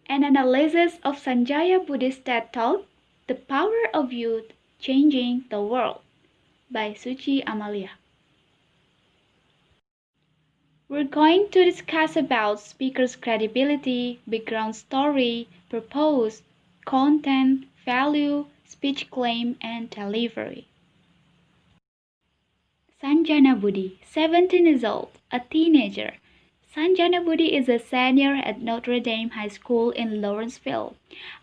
An analysis of Sanjaya Buddhist TED Talk, The Power of Youth Changing the World by Suci Amaliyah. We're going to discuss about speaker's credibility, background story, purpose, content, value, speech claim, and delivery. Sanjana Buddi, 17 years old, a teenager. Sanjana Buddi is a senior at Notre Dame High School in Lawrenceville.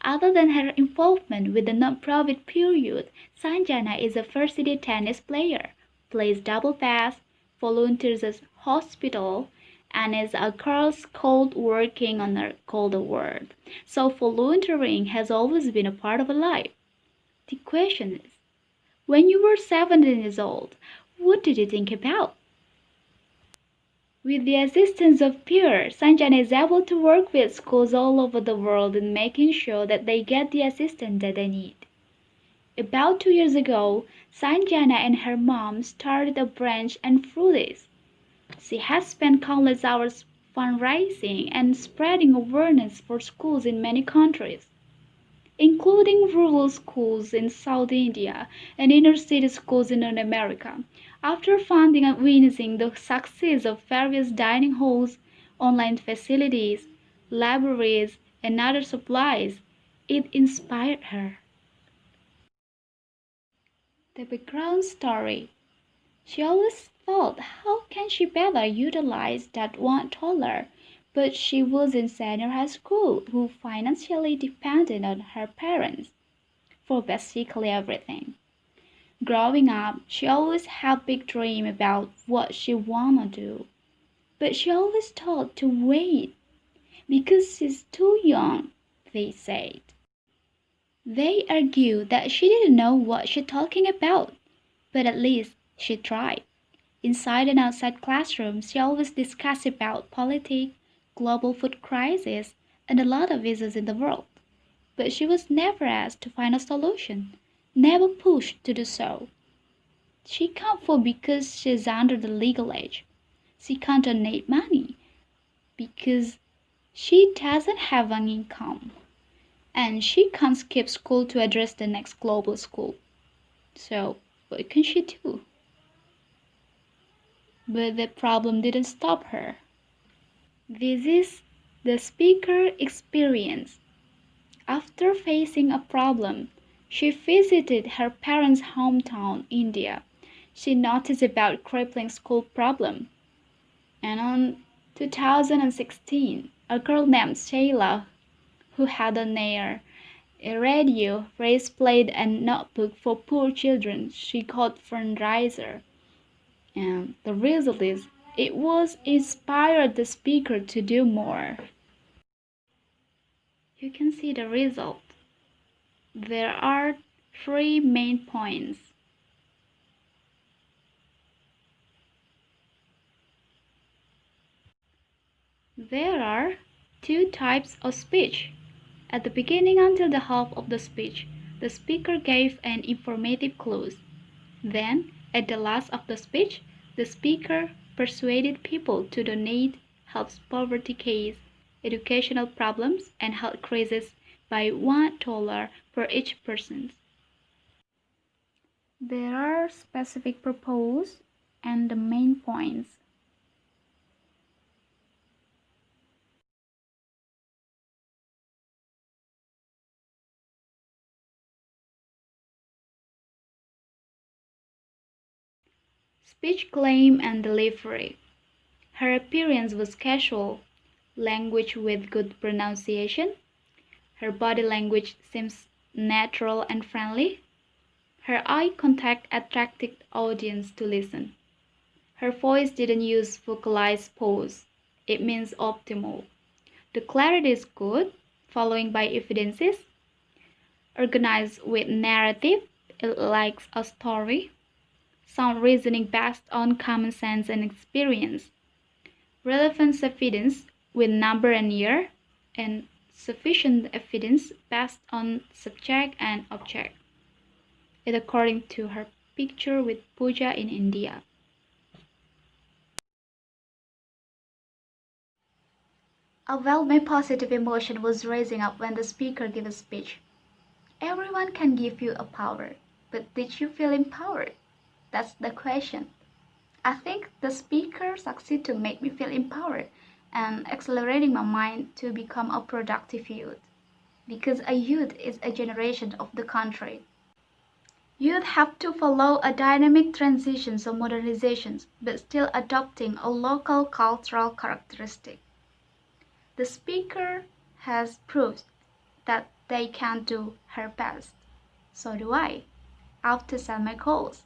Other than her involvement with the non-profit Pure Youth, Sanjana is a varsity tennis player, plays double bass, volunteers at hospital, and is a Girl Scout working on a colder world. So volunteering has always been a part of her life. The question is, when you were 17 years old, what did you think about? With the assistance of Pure, Sanjana is able to work with schools all over the world in making sure that they get the assistance that they need. About 2 years ago, Sanjana and her mom started a branch and through this, she has spent countless hours fundraising and spreading awareness for schools in many countries, including rural schools in South India and inner-city schools in North America. After funding and witnessing the success of various dining halls, online facilities, libraries, and other supplies, it inspired her. The background story. She always thought, how can she better utilize that $1? But she was in senior high school, who financially depended on her parents for basically everything. Growing up, she always had big dreams about what she wanted to do, but she always thought to wait because she's too young, they said. They argued that she didn't know what she's talking about, but at least she tried. Inside and outside classrooms, she always discussed about politics, global food crisis, and a lot of issues in the world. But she was never asked to find a solution, never pushed to do so. She can't vote because she's under the legal age. She can't donate money because she doesn't have an income. And she can't skip school to address the next global school. So, what can she do? But the problem didn't stop her. This is the speaker experience. After facing a problem, she visited her parents' hometown, India. She noticed about crippling school problem. And on 2016, a girl named Shayla, who had a radio, race plate, and notebook for poor children, she got fundraiser. And the result is, it was inspired the speaker to do more. You can see the result. There are three main points. There are two types of speech. At the beginning until the half of the speech, the speaker gave an informative clue. Then, at the last of the speech, the speaker persuaded people to donate, help poverty case, educational problems, and health crises by $1 per each person. There are specific purpose and the main points. Speech claim and delivery. Her appearance was casual, language with good pronunciation. Her body language seems natural and friendly. Her eye contact attracted audience to listen. Her voice didn't use vocalized pause. It means optimal. The clarity is good, following by evidences. Organized with narrative, it likes a story. Sound reasoning based on common sense and experience. Relevant evidence with number and year, and sufficient evidence based on subject and object. It according to her picture with puja in India. My positive emotion was rising up when the speaker gave a speech. Everyone can give you a power, but did you feel empowered? That's the question. I think the speaker succeeded to make me feel empowered and accelerating my mind to become a productive youth. Because a youth is a generation of the country. Youth have to follow a dynamic transition of modernizations, but still adopting a local cultural characteristic. The speaker has proved that they can do her best. So do I. Out to sell my calls.